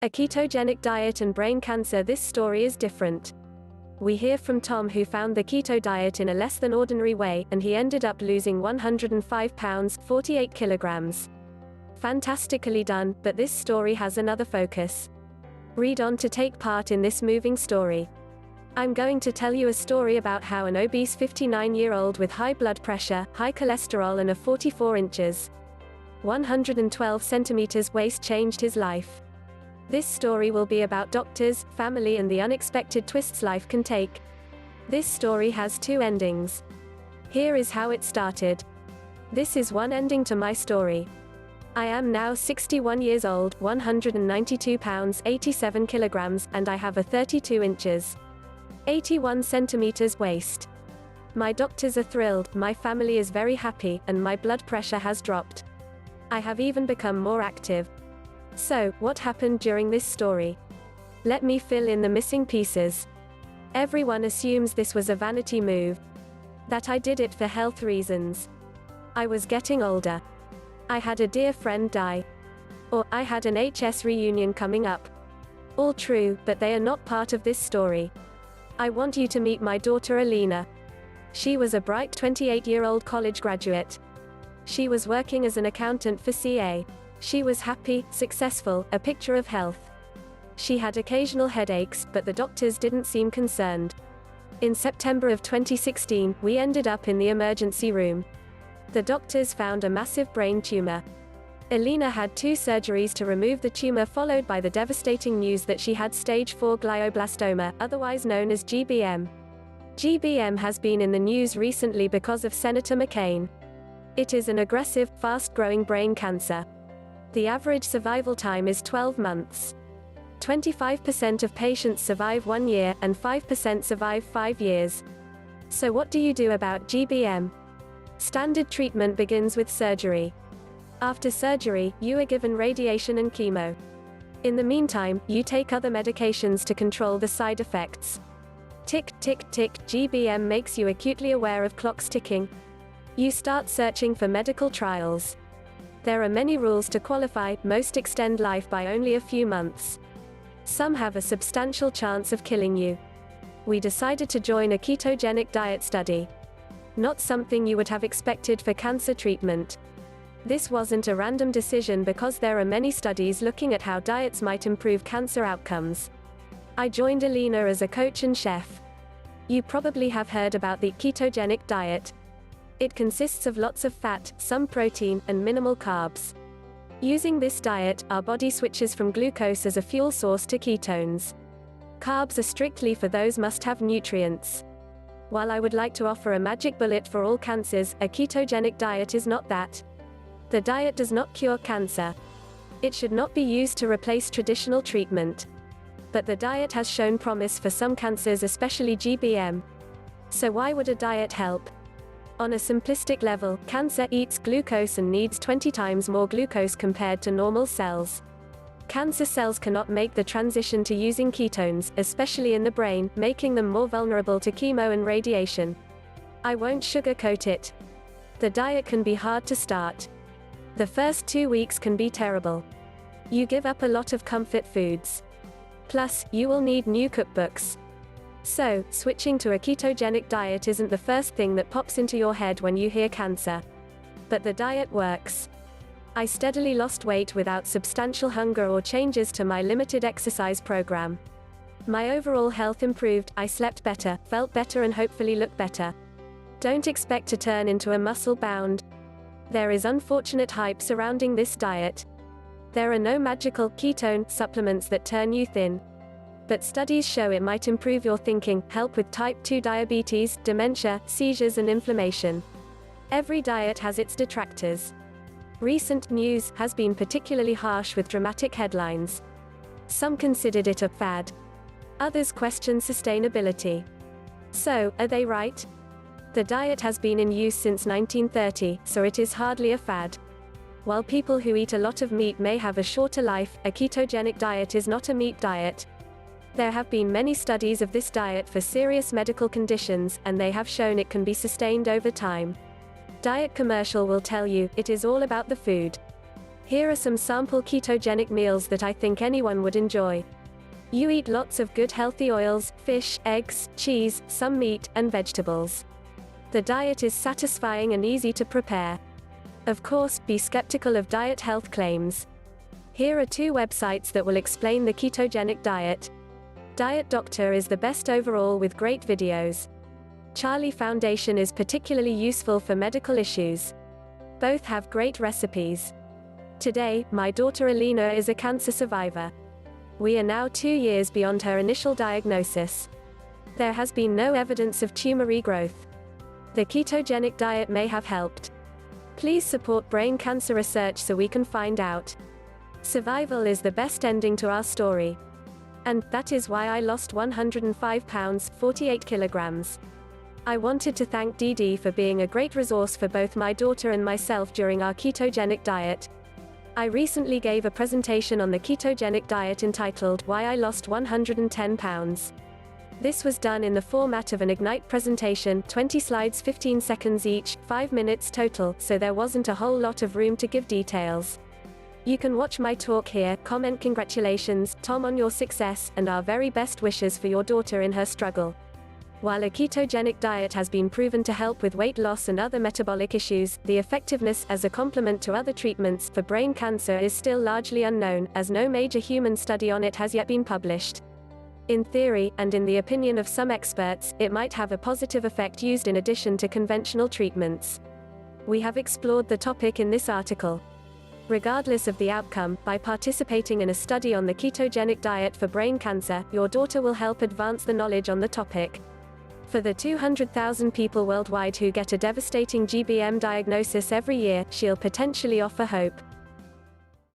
A ketogenic diet and brain cancer. This story is different. We hear from Tom, who found the keto diet in a less than ordinary way, and he ended up losing 105 pounds, 48 kilograms. Fantastically done, but this story has another focus. Read on to take part in this moving story. I'm going to tell you a story about how an obese 59-year-old with high blood pressure, high cholesterol and a 44 inches, 112 centimeters waist changed his life. This story will be about doctors, family and the unexpected twists life can take. This story has two endings. Here is how it started. This is one ending to my story. I am now 61 years old, 192 pounds, 87 kilograms, and I have a 32 inches, 81 centimeters waist. My doctors are thrilled, my family is very happy, and my blood pressure has dropped. I have even become more active. So, what happened during this story? Let me fill in the missing pieces. Everyone assumes this was a vanity move. That I did it for health reasons. I was getting older. I had a dear friend die. Or, I had an HS reunion coming up. All true, but they are not part of this story. I want you to meet my daughter Alina. She was a bright 28-year-old college graduate. She was working as an accountant for CA. She was happy, successful, a picture of health. She had occasional headaches, but the doctors didn't seem concerned. In September of 2016, we ended up in the emergency room. The doctors found a massive brain tumor. Alina had 2 surgeries to remove the tumor, followed by the devastating news that she had stage 4 glioblastoma, otherwise known as GBM. GBM has been in the news recently because of Senator McCain. It is an aggressive, fast-growing brain cancer. The average survival time is 12 months. 25% of patients survive 1 year, and 5% survive 5 years. So what do you do about GBM? Standard treatment begins with surgery. After surgery, you are given radiation and chemo. In the meantime, you take other medications to control the side effects. Tick, tick, tick, GBM makes you acutely aware of clocks ticking. You start searching for medical trials. There are many rules to qualify, most extend life by only a few months. Some have a substantial chance of killing you. We decided to join a ketogenic diet study. Not something you would have expected for cancer treatment. This wasn't a random decision because there are many studies looking at how diets might improve cancer outcomes. I joined Alina as a coach and chef. You probably have heard about the ketogenic diet. It consists of lots of fat, some protein, and minimal carbs. Using this diet, our body switches from glucose as a fuel source to ketones. Carbs are strictly for those must-have nutrients. While I would like to offer a magic bullet for all cancers, a ketogenic diet is not that. The diet does not cure cancer. It should not be used to replace traditional treatment. But the diet has shown promise for some cancers, especially GBM. So why would a diet help? On a simplistic level, cancer eats glucose and needs 20 times more glucose compared to normal cells. Cancer cells cannot make the transition to using ketones, especially in the brain, making them more vulnerable to chemo and radiation. I won't sugarcoat it. The diet can be hard to start. The first 2 weeks can be terrible. You give up a lot of comfort foods. Plus, you will need new cookbooks. So, switching to a ketogenic diet isn't the first thing that pops into your head when you hear cancer. But the diet works. I steadily lost weight without substantial hunger or changes to my limited exercise program. My overall health improved, I slept better, felt better and hopefully look better. Don't expect to turn into a muscle-bound. There is unfortunate hype surrounding this diet. There are no magical ketone supplements that turn you thin. But studies show it might improve your thinking, help with type 2 diabetes, dementia, seizures and inflammation. Every diet has its detractors. Recent news has been particularly harsh with dramatic headlines. Some considered it a fad. Others question sustainability. So, are they right? The diet has been in use since 1930, so it is hardly a fad. While people who eat a lot of meat may have a shorter life, a ketogenic diet is not a meat diet. There have been many studies of this diet for serious medical conditions, and they have shown it can be sustained over time. Diet commercial will tell you, it is all about the food. Here are some sample ketogenic meals that I think anyone would enjoy. You eat lots of good healthy oils, fish, eggs, cheese, some meat, and vegetables. The diet is satisfying and easy to prepare. Of course, be skeptical of diet health claims. Here are 2 websites that will explain the ketogenic diet. Diet Doctor is the best overall with great videos. Charlie Foundation is particularly useful for medical issues. Both have great recipes. Today, my daughter Alina is a cancer survivor. We are now 2 years beyond her initial diagnosis. There has been no evidence of tumor regrowth. The ketogenic diet may have helped. Please support brain cancer research so we can find out. Survival is the best ending to our story. And that is why I lost 105 pounds, 48 kilograms. I wanted to thank Dee for being a great resource for both my daughter and myself during our ketogenic diet. I recently gave a presentation on the ketogenic diet entitled, Why I Lost 110 Pounds. This was done in the format of an Ignite presentation, 20 slides 15 seconds each, 5 minutes total, so there wasn't a whole lot of room to give details. You can watch my talk here, comment congratulations, Tom, on your success, and our very best wishes for your daughter in her struggle. While a ketogenic diet has been proven to help with weight loss and other metabolic issues, the effectiveness as a complement to other treatments for brain cancer is still largely unknown, as no major human study on it has yet been published. In theory, and in the opinion of some experts, it might have a positive effect used in addition to conventional treatments. We have explored the topic in this article. Regardless of the outcome, by participating in a study on the ketogenic diet for brain cancer, your daughter will help advance the knowledge on the topic. For the 200,000 people worldwide who get a devastating GBM diagnosis every year, she'll potentially offer hope.